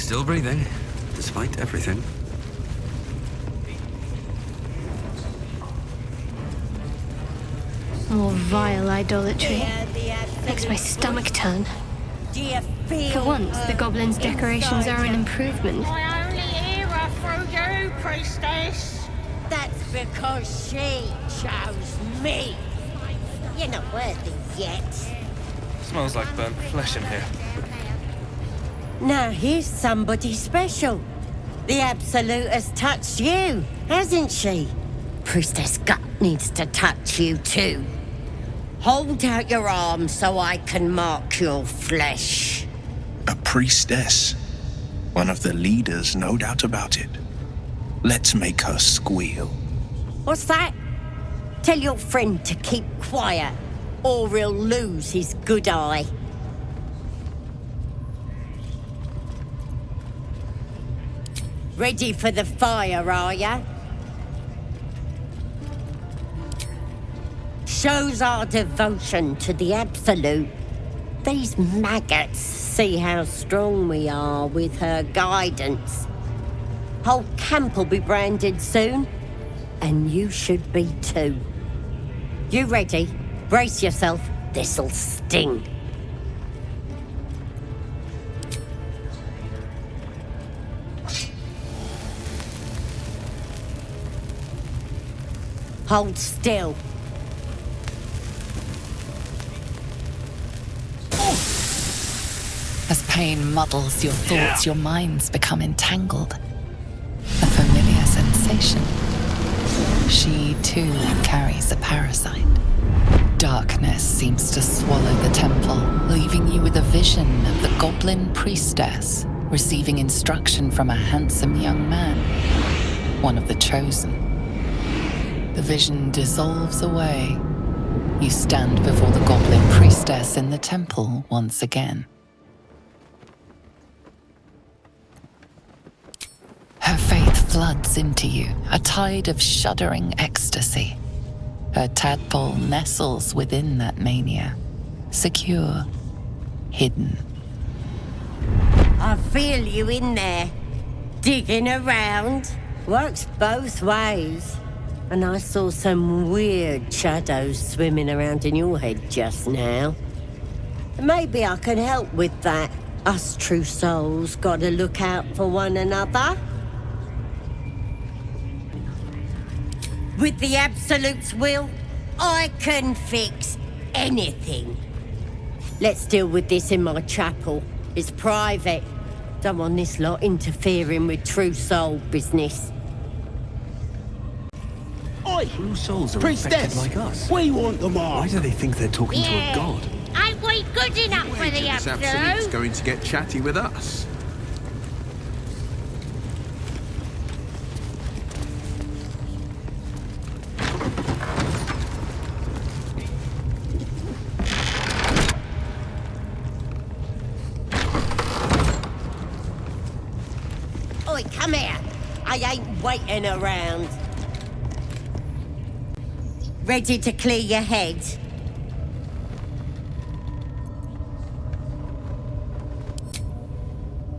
Still breathing, despite everything. More vile idolatry. Makes my stomach turn. For once, the goblin's decorations are an improvement. I only hear her through you, priestess. That's because she chose me. You're not worthy yet. Smells like burnt flesh in here. Now here's somebody special. The Absolute has touched you, hasn't she? Priestess Gut needs to touch you too. Hold out your arm so I can mark your flesh. A priestess. One of the leaders, no doubt about it. Let's make her squeal. What's that? Tell your friend to keep quiet, or he'll lose his good eye. Ready for the fire, are ya? Shows our devotion to the Absolute. These maggots see how strong we are with her guidance. Whole camp will be branded soon, and you should be too. You ready? Brace yourself, this'll sting. Hold still. As pain muddles your thoughts, your minds become entangled. A familiar sensation. She, too, carries a parasite. Darkness seems to swallow the temple, leaving you with a vision of the goblin priestess receiving instruction from a handsome young man, one of the chosen. The vision dissolves away. You stand before the goblin priestess in the temple once again. Her faith floods into you, a tide of shuddering ecstasy. Her tadpole nestles within that mania, secure, hidden. I feel you in there, digging around. Works both ways. And I saw some weird shadows swimming around in your head just now. Maybe I can help with that. Us true souls gotta look out for one another. With the Absolute's will, I can fix anything. Let's deal with this in my chapel. It's private. Don't want this lot interfering with true soul business. True souls are Priestess, infected like us. we want them all. Why do they think they're talking to a god? Ain't we good enough for the This Absolute's Absolute? going to get chatty with us. Oi, come here. I ain't waiting around. Ready to clear your head?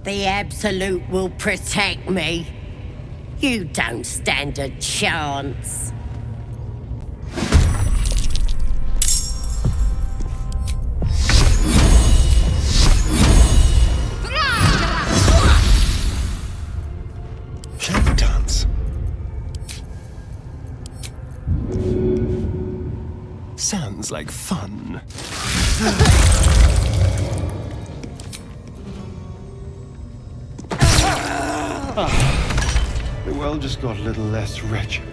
The Absolute will protect me. You don't stand a chance. Shall we dance? Sounds like fun. The world just got a little less wretched.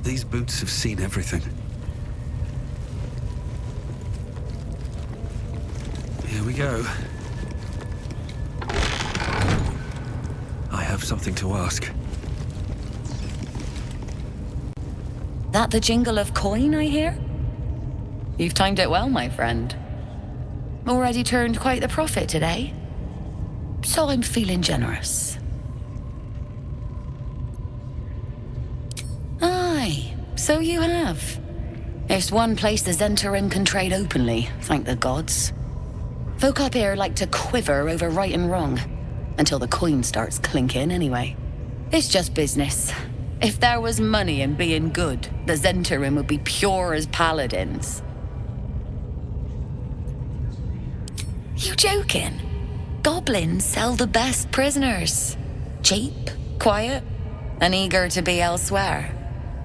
These boots have seen everything. Here we go. I have something to ask. That the jingle of coin, I hear? You've timed it well, my friend. Already turned quite the profit today. So I'm feeling generous. Aye, so you have. It's one place the Zentarim can trade openly, thank the gods. Folk up here like to quiver over right and wrong, until the coin starts clinking anyway. It's just business. If there was money in being good, the Zentarim would be pure as paladins. You joking? Goblins sell the best prisoners. Cheap, quiet, and eager to be elsewhere.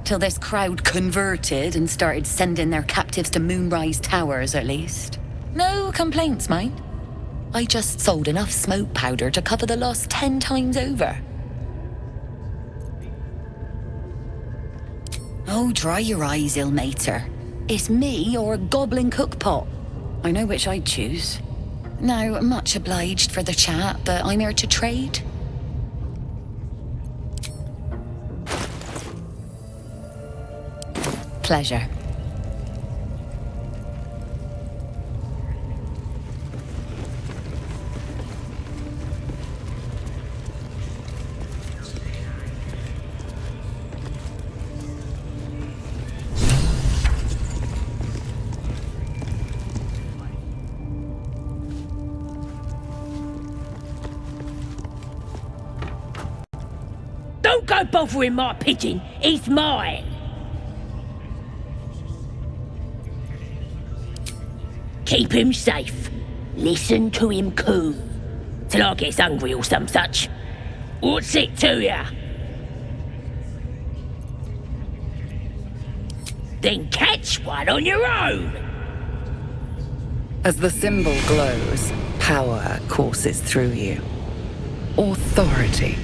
Till this crowd converted and started sending their captives to Moonrise Towers, at least. No complaints, mind. I just sold enough smoke powder to cover the loss 10 times over. Oh, dry your eyes, ill-mater. It's me or a goblin cookpot. I know which I'd choose. Now, much obliged for the chat, but I'm here to trade. Pleasure. Don't go bothering my pigeon. He's mine. Keep him safe. Listen to him coo. Till I gets hungry or some such. What's it to ya? Then catch one on your own. As the symbol glows, power courses through you. Authority.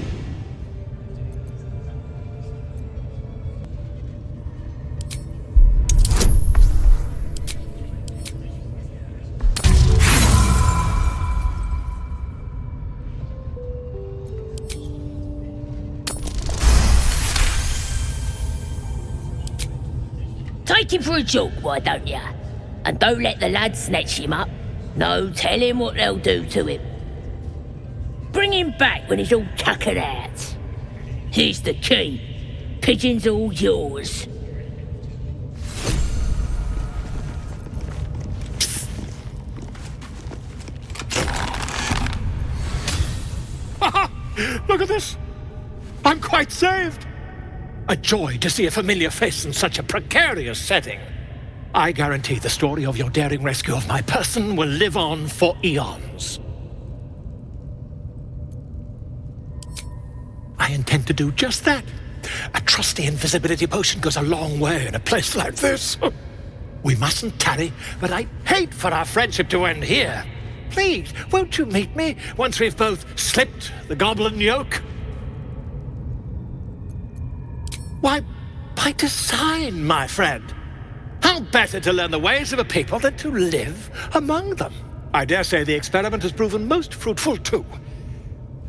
Take him for a joke, why don't ya? And don't let the lads snatch him up. No, tell him what they'll do to him. Bring him back when he's all tuckered out. Here's the key. Pigeon's all yours. Look at this! I'm quite saved! A joy to see a familiar face in such a precarious setting. I guarantee the story of your daring rescue of my person will live on for eons. I intend to do just that. A trusty invisibility potion goes a long way in a place like this. We mustn't tarry, but I'd hate for our friendship to end here. Please, won't you meet me once we've both slipped the goblin yoke? Why, by design, my friend. How better to learn the ways of a people than to live among them? I dare say the experiment has proven most fruitful, too.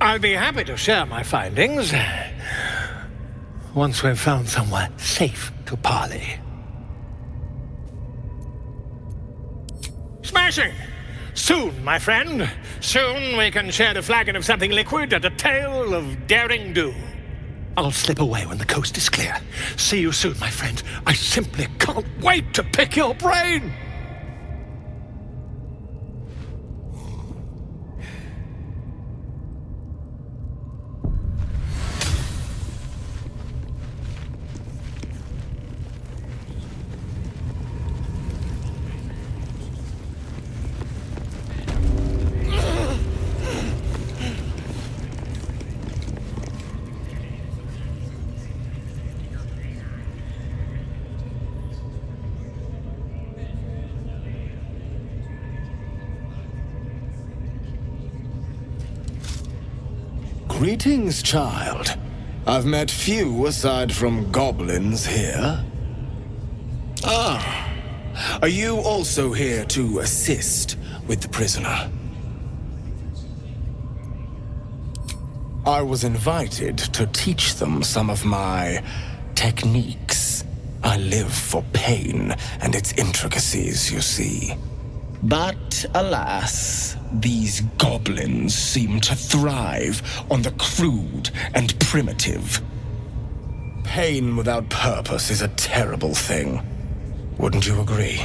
I'll be happy to share my findings once we've found somewhere safe to parley. Smashing! Soon, my friend. Soon we can share a flagon of something liquid and a tale of daring do. I'll slip away when the coast is clear. See you soon, my friend. I simply can't wait to pick your brain! Greetings, child. I've met few aside from goblins here. Ah, are you also here to assist with the prisoner? I was invited to teach them some of my techniques. I live for pain and its intricacies, you see. But alas, these goblins seem to thrive on the crude and primitive. Pain without purpose is a terrible thing. Wouldn't you agree?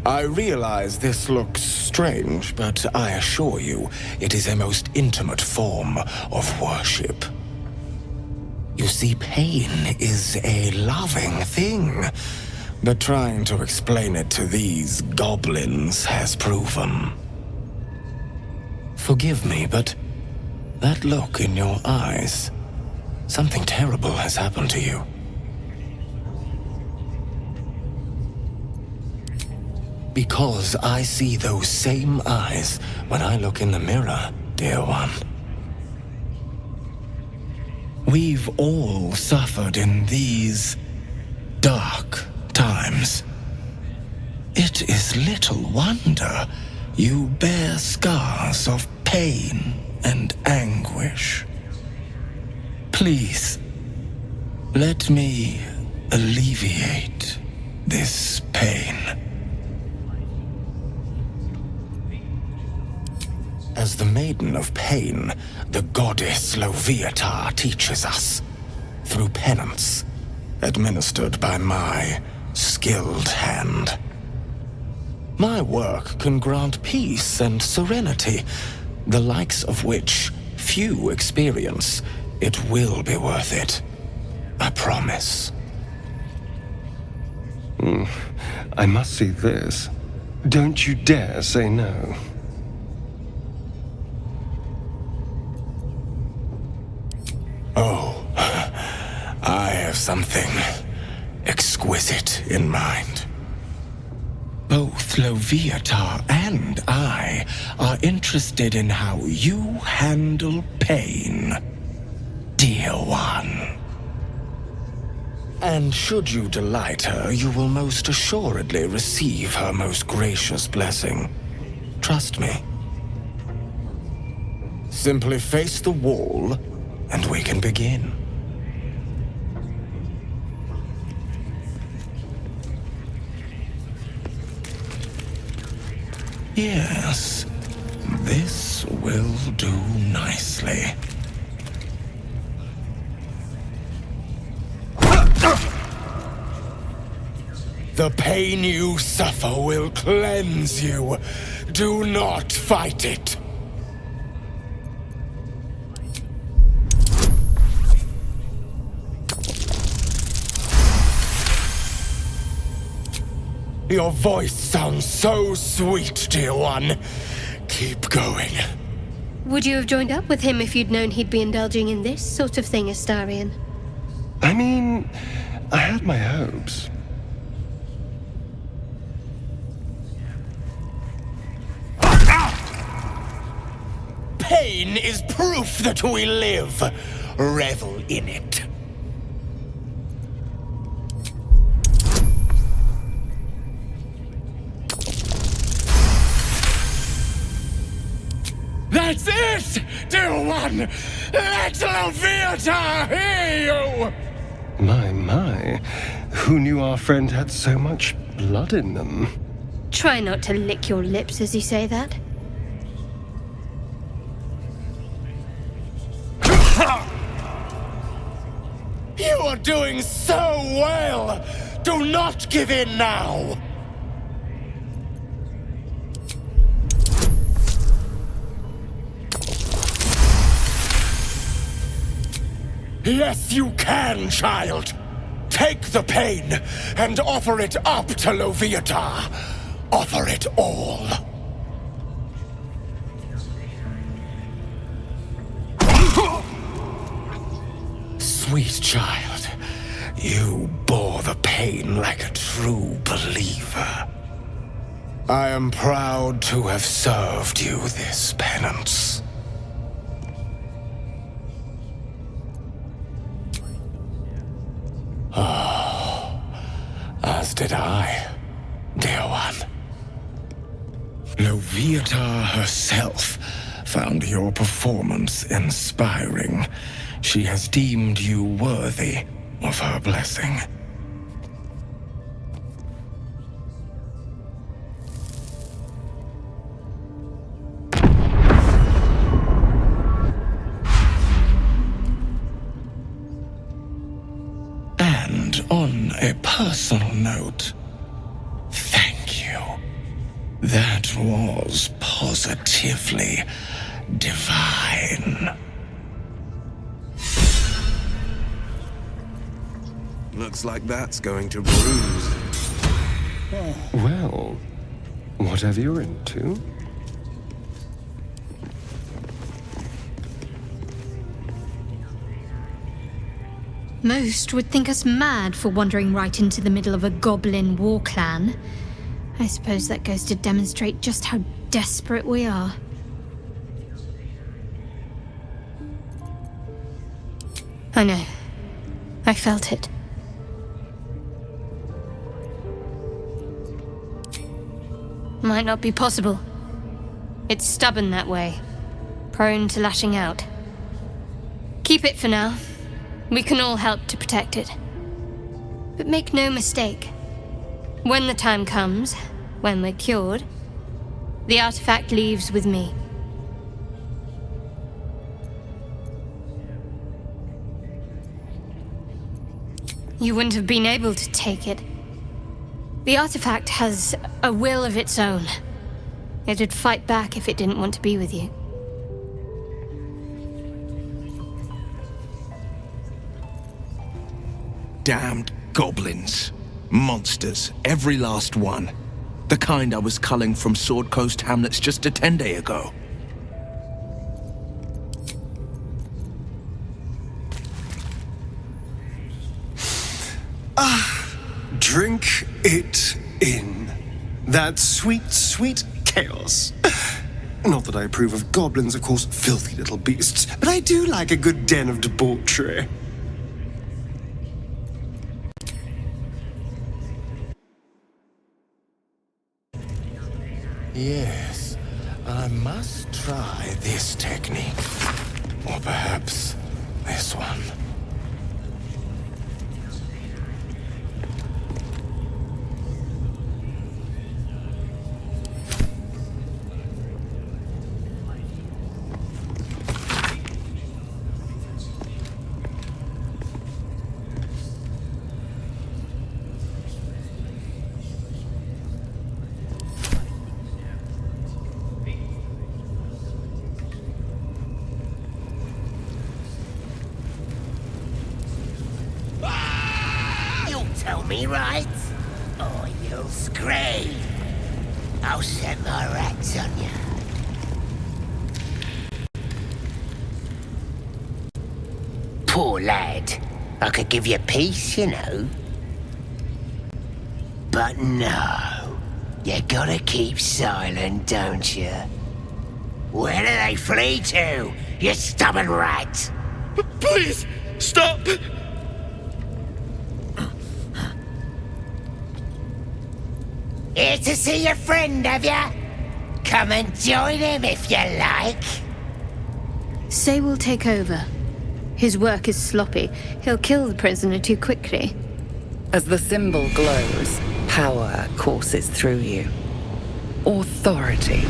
I realize this looks strange, but I assure you, it is a most intimate form of worship. You see, pain is a loving thing, but trying to explain it to these goblins has proven. Forgive me, but that look in your eyes, something terrible has happened to you. Because I see those same eyes when I look in the mirror, dear one. We've all suffered in these dark times. It is little wonder you bear scars of pain and anguish. Please, let me alleviate this pain. As the Maiden of Pain, the goddess Loviatar teaches us, through penance, administered by my skilled hand. My work can grant peace and serenity, the likes of which few experience. It will be worth it. I promise. I must see this. Don't you dare say no. Oh, I have something exquisite in mind. Both Loviatar and I are interested in how you handle pain, dear one. And should you delight her, you will most assuredly receive her most gracious blessing. Trust me. Simply face the wall, and we can begin. Yes, this will do nicely. The pain you suffer will cleanse you. Do not fight it. Your voice sounds so sweet, dear one. Keep going. Would you have joined up with him if you'd known he'd be indulging in this sort of thing, Astarion? I mean, I had my hopes. Pain is proof that we live. Revel in it. That's it, dear one! Let Loviatar hear you! My. Who knew our friend had so much blood in them? Try not to lick your lips as you say that. You are doing so well! Do not give in now! Yes, you can, child. Take the pain and offer it up to Loviatar. Offer it all. Sweet child, you bore the pain like a true believer. I am proud to have served you this penance. Oh, as did I, dear one. Loviatar herself found your performance inspiring. She has deemed you worthy of her blessing. And on a personal note, thank you. That was positively divine. Looks like that's going to bruise. Well, whatever you're into. Most would think us mad for wandering right into the middle of a goblin war clan. I suppose that goes to demonstrate just how desperate we are. I know. I felt it. Might not be possible. It's stubborn that way. Prone to lashing out. Keep it for now. We can all help to protect it. But make no mistake. When the time comes, when we're cured, the artifact leaves with me. You wouldn't have been able to take it. The artifact has a will of its own. It'd fight back if it didn't want to be with you. Damned goblins. Monsters. Every last one. The kind I was culling from Sword Coast hamlets just a 10-day ago. Drink it in. That sweet, sweet chaos. Not that I approve of goblins, of course, filthy little beasts, but I do like a good den of debauchery. Yes, I must try this technique. Or perhaps this one. Tell me right, or you'll scream. I'll set my rats on you. Poor lad. I could give you peace, you know. But no. You gotta keep silent, don't you? Where do they flee to, you stubborn rat? Please, stop! Here to see your friend, have ya? Come and join him if you like. Say we'll take over. His work is sloppy. He'll kill the prisoner too quickly. As the symbol glows, power courses through you. Authority.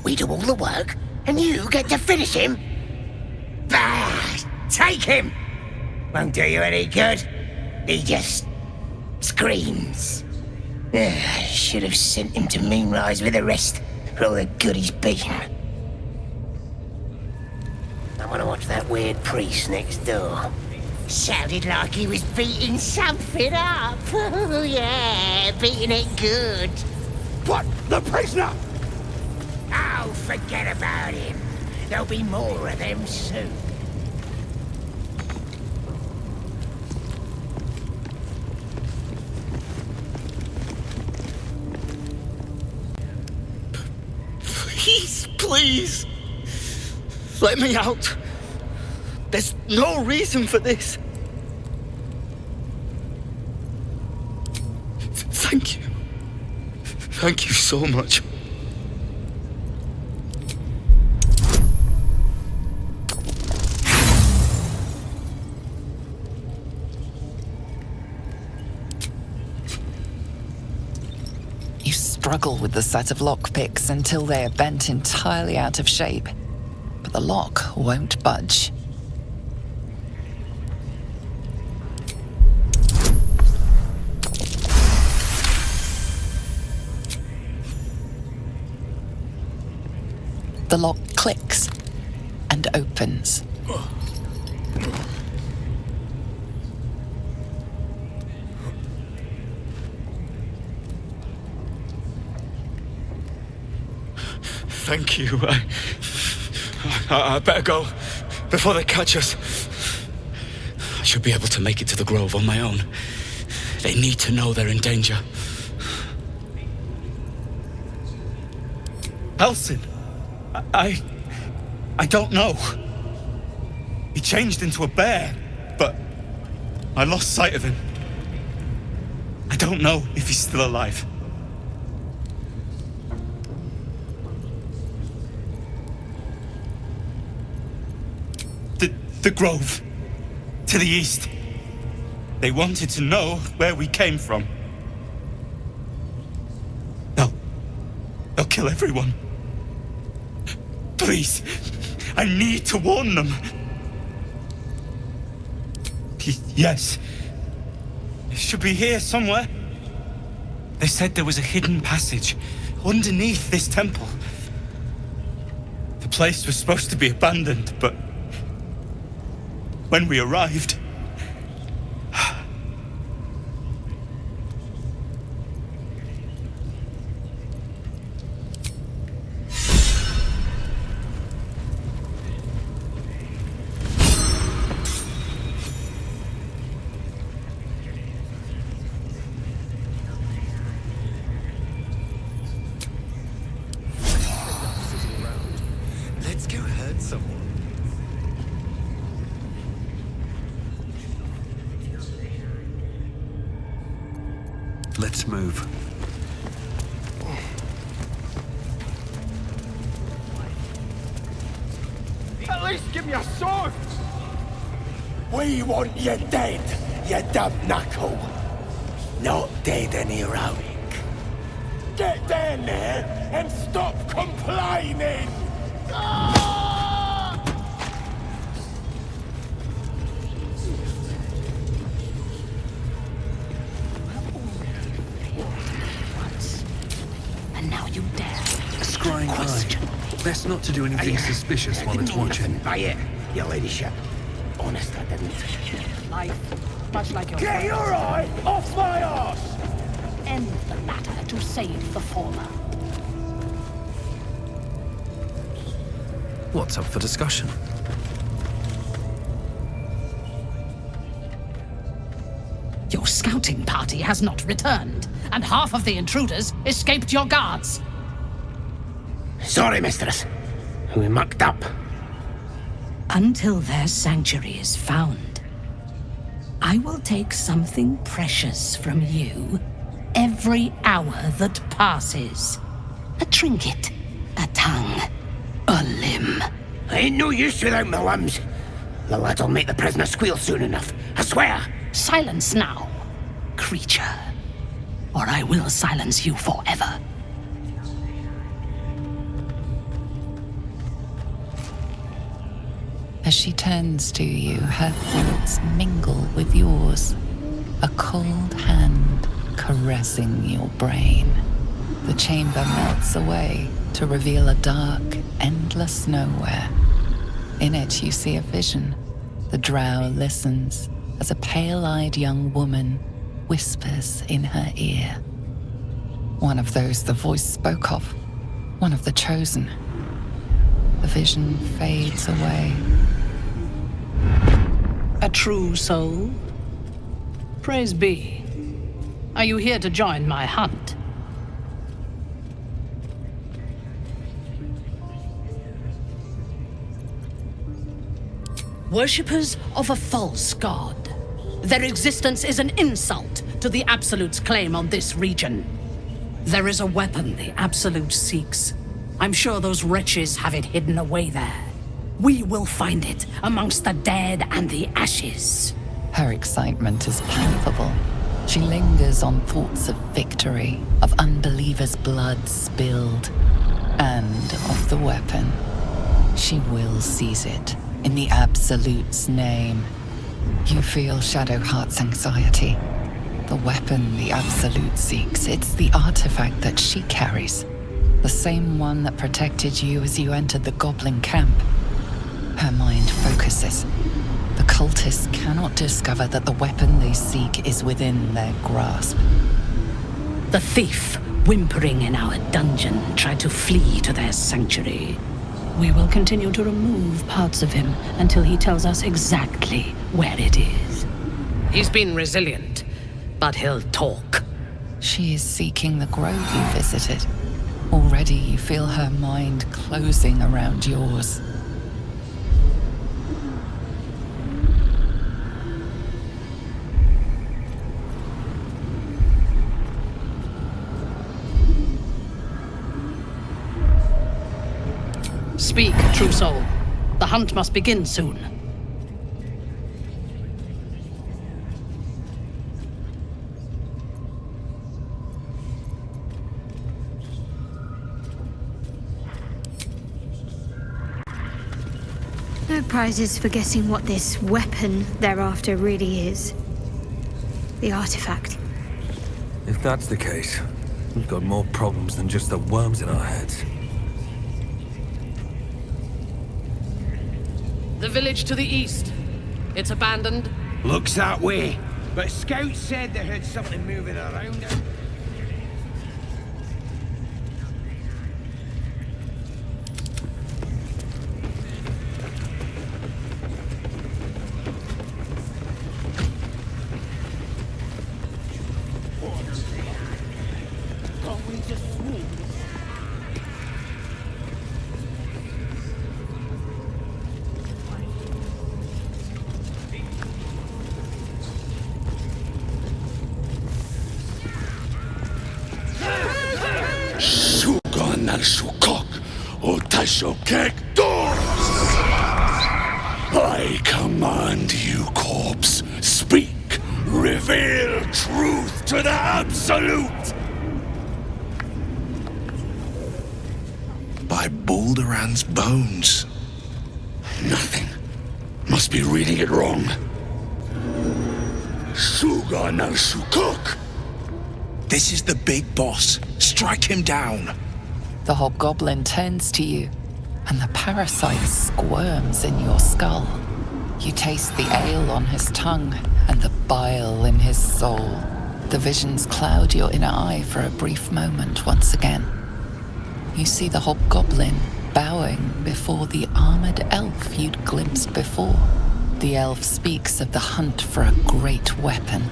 We do all the work, and you get to finish him? Bah! Take him! Won't do you any good. He just screams. I should have sent him to Moonrise with the rest for all the good he's been. I want to watch that weird priest next door. Sounded like he was beating something up. Oh, yeah, beating it good. What? The prisoner? Oh, forget about him. There'll be more of them soon. Please, please. Let me out. There's no reason for this. Thank you. Thank you so much. You struggle with the set of lockpicks until they are bent entirely out of shape, but the lock won't budge. The lock clicks and opens. Thank you. I better go before they catch us. I should be able to make it to the Grove on my own. They need to know they're in danger. Elsin, I don't know. He changed into a bear, but I lost sight of him. I don't know if he's still alive. The Grove. To the east. They wanted to know where we came from. They'll kill everyone. Please, I need to warn them. Yes. It should be here somewhere. They said there was a hidden passage underneath this temple. The place was supposed to be abandoned, but when we arrived, Let's go hurt someone. Let's move. At least give me a sword! We want you dead, you dumb knuckle. Not dead and heroic. Get down there and stop complaining! And now you dare. A scrying eye. Best not to do anything suspicious while it's watching. By it, your ladyship. Honest, I didn't. Life, much like your Get your eye off my arse! end the latter to save the former. What's up for discussion? Your scouting party has not returned, and half of the intruders escaped your guards. Sorry, mistress. We mucked up. Until their sanctuary is found, I will take something precious from you every hour that passes. A trinket, a tongue, a limb. I ain't no use without my limbs. The lad'll make the prisoner squeal soon enough, I swear. Silence now, creature, or I will silence you forever. As she turns to you, her thoughts mingle with yours. A cold hand caressing your brain. The chamber melts away to reveal a dark, endless nowhere. In it you see a vision. The drow listens as a pale-eyed young woman whispers in her ear. One of those the voice spoke of. One of the chosen. The vision fades away. A true soul? Praise be. Are you here to join my hunt? worshippers of a false god. Their existence is an insult to the Absolute's claim on this region. There is a weapon the Absolute seeks. I'm sure those wretches have it hidden away there. We will find it amongst the dead and the ashes. Her excitement is palpable. She lingers on thoughts of victory, of unbelievers' blood spilled, and of the weapon. She will seize it, in the Absolute's name. You feel Shadowheart's anxiety. The weapon the Absolute seeks, it's the artifact that she carries. The same one that protected you as you entered the goblin camp. Her mind focuses. The cultists cannot discover that the weapon they seek is within their grasp. The thief, whimpering in our dungeon, tried to flee to their sanctuary. We will continue to remove parts of him until he tells us exactly where it is. He's been resilient, but he'll talk. She is seeking the grove you visited. Already you feel her mind closing around yours. Speak, true soul. The hunt must begin soon. No prizes for guessing what this weapon thereafter really is. The artifact. If that's the case, we've got more problems than just the worms in our heads. The village to the east. It's abandoned. Looks that way. But scouts said they heard something moving around it. I command you, corpse. Speak. Reveal truth to the Absolute. By Balduran's bones. Nothing. Must be reading it wrong. Suga no Shukok. This is the big boss. Strike him down. The hobgoblin turns to you, and the parasite squirms in your skull. You taste the ale on his tongue and the bile in his soul. The visions cloud your inner eye for a brief moment once again. You see the hobgoblin bowing before the armored elf you'd glimpsed before. The elf speaks of the hunt for a great weapon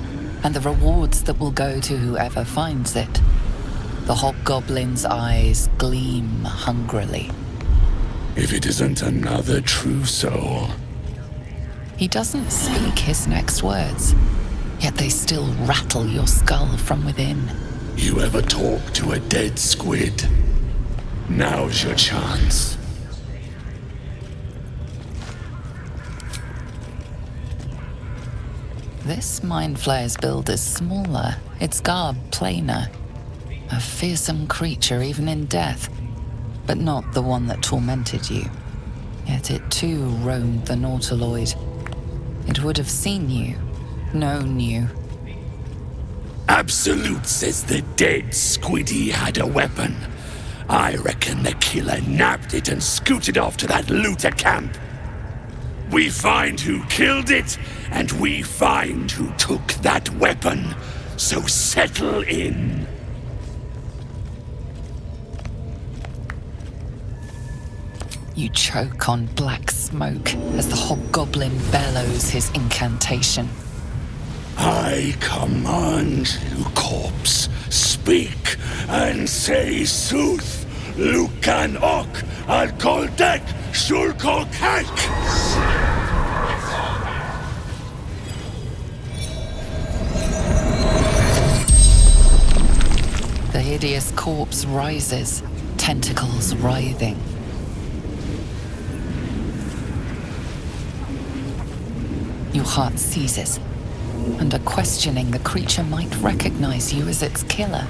and the rewards that will go to whoever finds it. The hobgoblin's eyes gleam hungrily. If it isn't another true soul. He doesn't speak his next words, yet they still rattle your skull from within. You ever talk to a dead squid? Now's your chance. This Mind Flayer's build is smaller, its garb plainer. A fearsome creature even in death, but not the one that tormented you. Yet it too roamed the Nautiloid. It would have seen you, known you. Absolute says the dead squiddy had a weapon. I reckon the killer nabbed it and scooted off to that looter camp. We find who killed it, and we find who took that weapon. So settle in. You choke on black smoke as the hobgoblin bellows his incantation. I command you, corpse, speak and say sooth. Lucan ok al koldek shulkokek. hideous corpse rises, tentacles writhing. Your heart seizes. Under questioning, the creature might recognize you as its killer.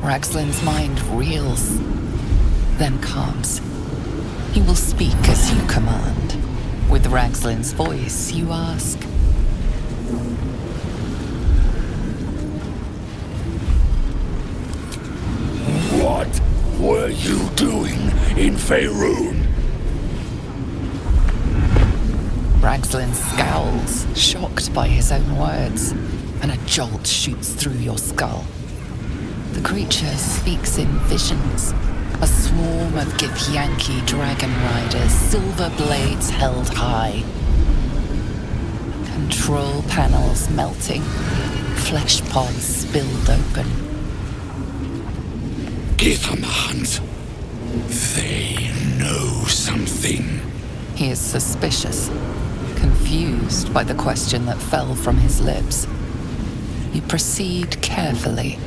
Ragslin's mind reels, then calms. He will speak as you command. With Ragslin's voice, you ask. What were you doing in Faerun? Ragslin scowls, shocked by his own words, and a jolt shoots through your skull. The creature speaks in visions. A swarm of Githyanki dragon riders, silver blades held high. Control panels melting, flesh pods spilled open. Githemans. They know something. He is suspicious, confused by the question that fell from his lips. You proceed carefully.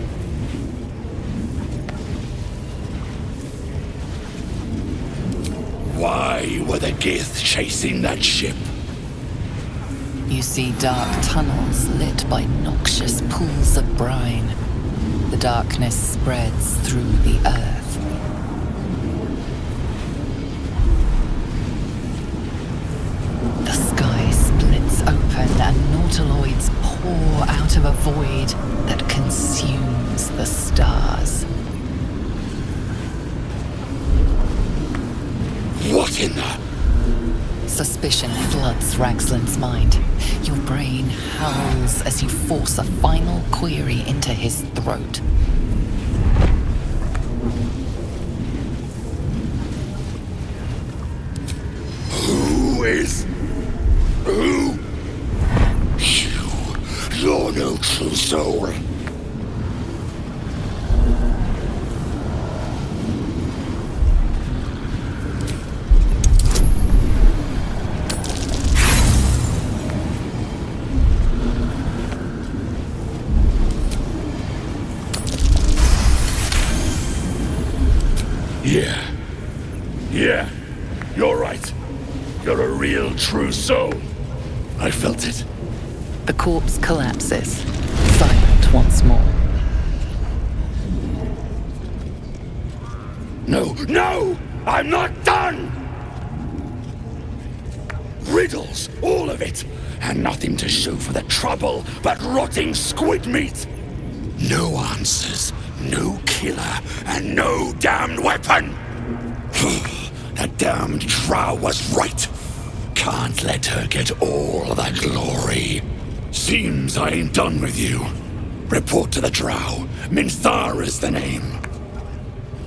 Why were the Gith chasing that ship? You see dark tunnels lit by noxious pools of brine. The darkness spreads through the earth. The sky splits open and nautiloids pour out of a void that consumes the stars. What in the... Suspicion floods Ragslin's mind. Your brain howls as you force a final query into his throat. Who is... Who? You're no true soul. Yeah, you're right. You're a real true soul. I felt it. The corpse collapses, silent once more. No! I'm not done! Riddles, all of it, and nothing to show for the trouble but rotting squid meat. No answers, no killer, and no damned weapon. That damned drow was right. Can't let her get all the glory. Seems I ain't done with you. Report to the drow. Minthara's the name.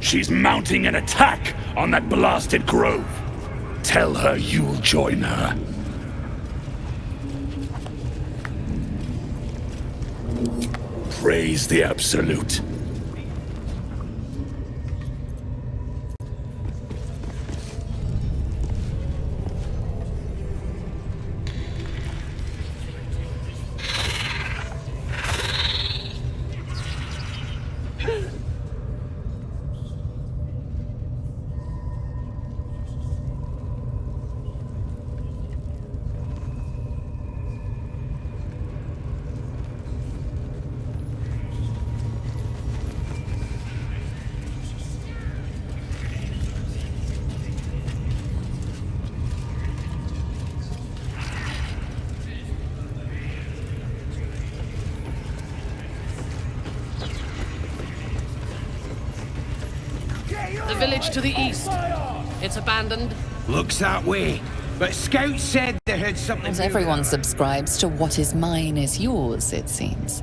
She's mounting an attack on that blasted grove. Tell her you'll join her. Praise the Absolute. The village to the east. It's abandoned. Looks that way. But scouts said they heard something. As everyone subscribes to what is mine is yours, it seems.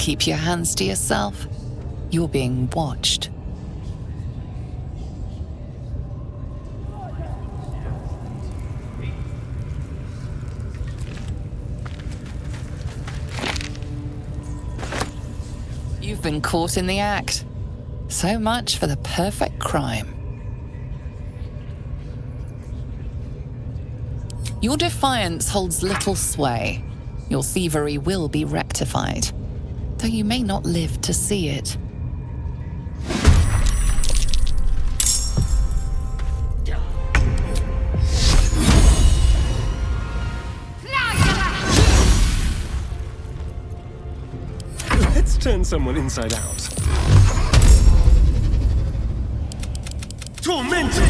keep your hands to yourself. You're being watched. You've been caught in the act. So much for the perfect crime. Your defiance holds little sway. Your thievery will be rectified, though you may not live to see it. Let's turn someone inside out. Tormented!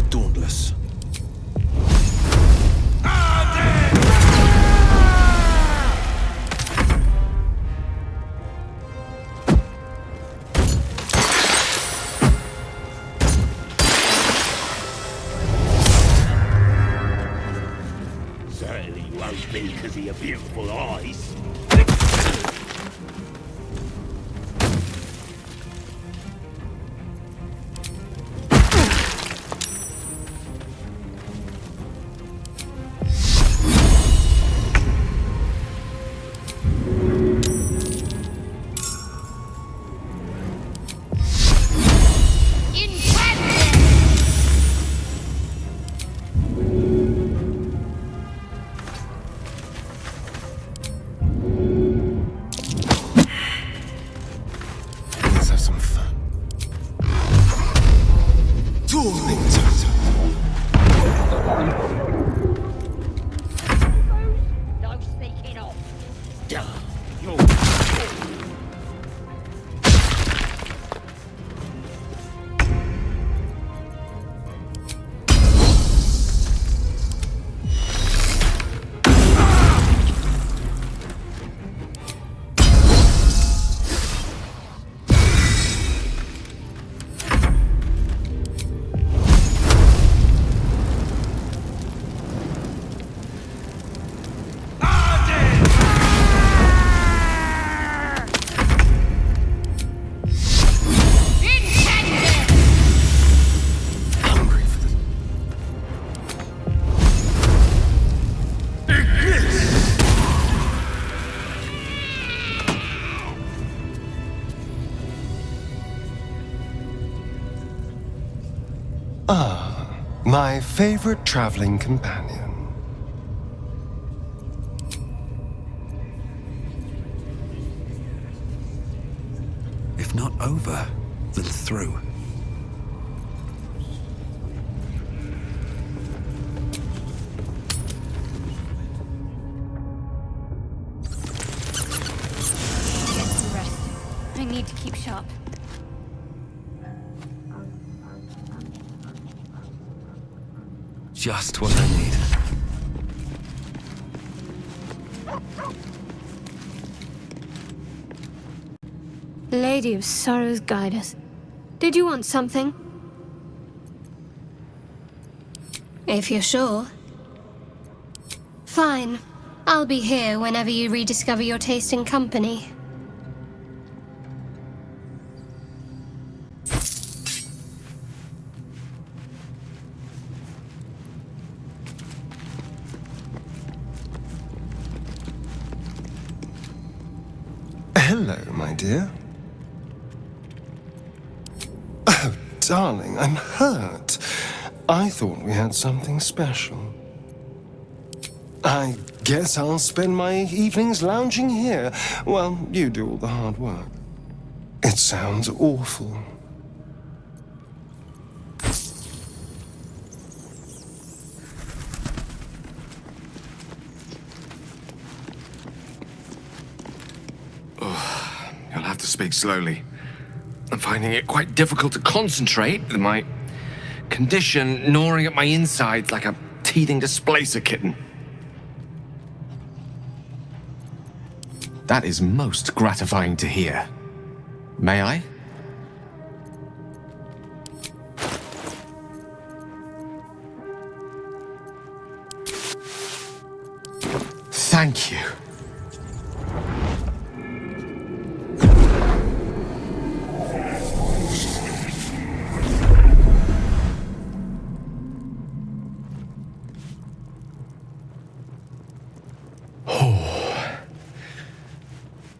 Dauntless. Certainly you won't be because of your beautiful eyes. My favorite traveling companion. If not over, then through. Get some rest. I need to keep sharp. Just what I need. Lady of Sorrows, guide us. Did you want something? If you're sure. Fine. I'll be here whenever you rediscover your taste in company. Hello, my dear. Oh, darling, I'm hurt. I thought we had something special. I Guess I'll spend my evenings lounging here while you do all the hard work. It sounds awful. You'll have to speak slowly. I'm finding it quite difficult to concentrate with my condition gnawing at my insides like a teething displacer kitten. That is most gratifying to hear. May I? Thank you.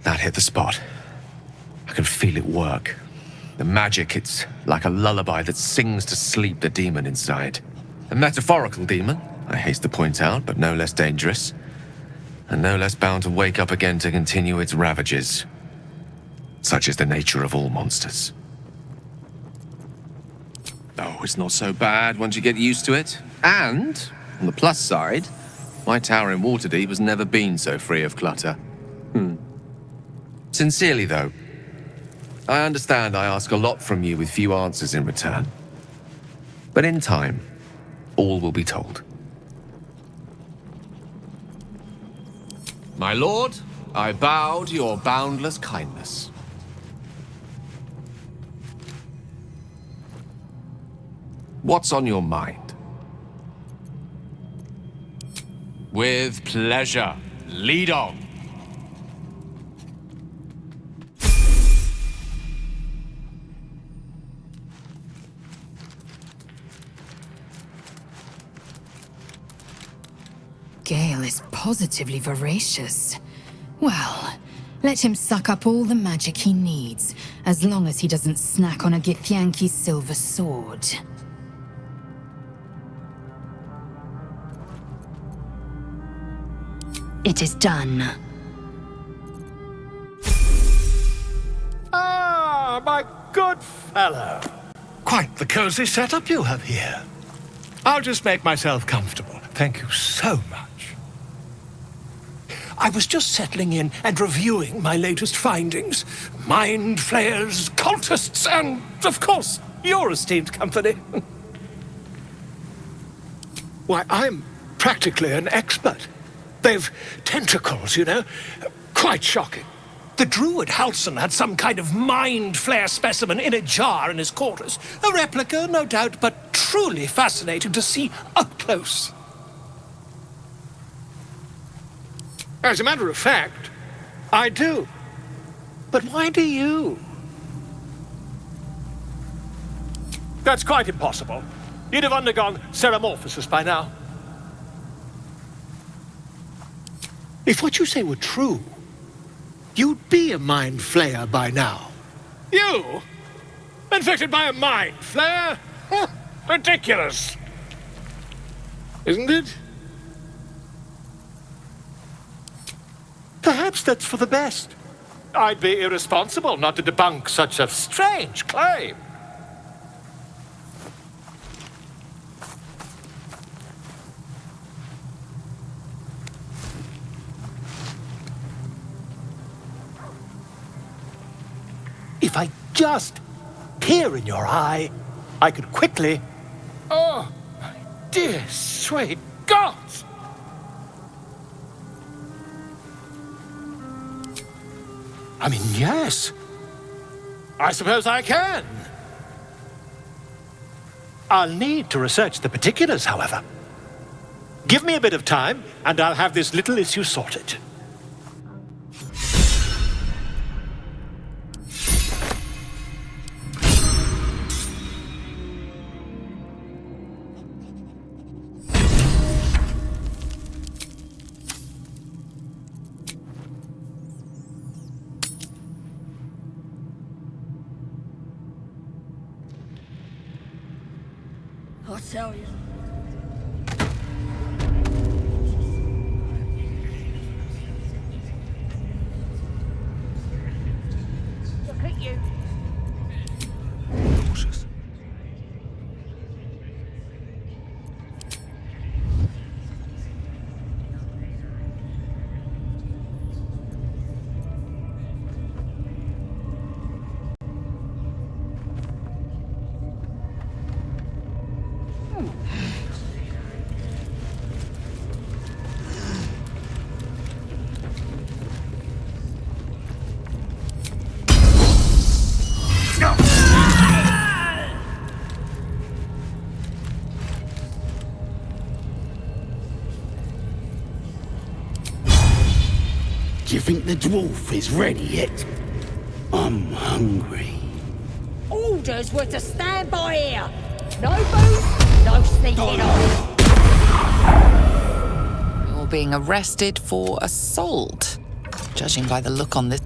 That hit the spot. I can feel it work. The magic, it's like a lullaby that sings to sleep the demon inside. A metaphorical demon, I haste to point out, but no less dangerous. And no less bound to wake up again to continue its ravages. Such is the nature of all monsters. Oh, it's not so bad once you get used to it. And, on the plus side, my tower in Waterdeep has never been so free of clutter. Sincerely, though, I understand I ask a lot from you with few answers in return. But in time, all will be told. My lord, I bow to your boundless kindness. What's on your mind? With pleasure. Lead on. Gale is positively voracious. Well, let him suck up all the magic he needs, as long as he doesn't snack on a Githyanki's silver sword. It is done. Ah, my good fellow. Quite the cozy setup you have here. I'll just make myself comfortable. Thank you so much. I was just settling in and reviewing my latest findings. Mind flayers, cultists, and, of course, your esteemed company. Why, I'm practically an expert. They've tentacles, you know. Quite shocking. The druid Halson had some kind of mind flare specimen in a jar in his quarters. A replica, no doubt, but truly fascinating to see up close. As a matter of fact, I do. But why do you? That's quite impossible. You'd have undergone ceramorphosis by now. If what you say were true, you'd be a mind flayer by now. You? Infected by a mind flayer? Ridiculous. Isn't it? Perhaps that's for the best. I'd be irresponsible not to debunk such a strange claim. If I just peer in your eye, I could quickly... Oh, my dear, sweet gods! I mean, yes. I suppose I can. I'll need to research the particulars, however. Give me a bit of time, and I'll have this little issue sorted. I'll tell you. Do you think the dwarf is ready yet? I'm hungry. Orders were to stand by here. No booze, no sneaking off. You're being arrested for assault, judging by the look on this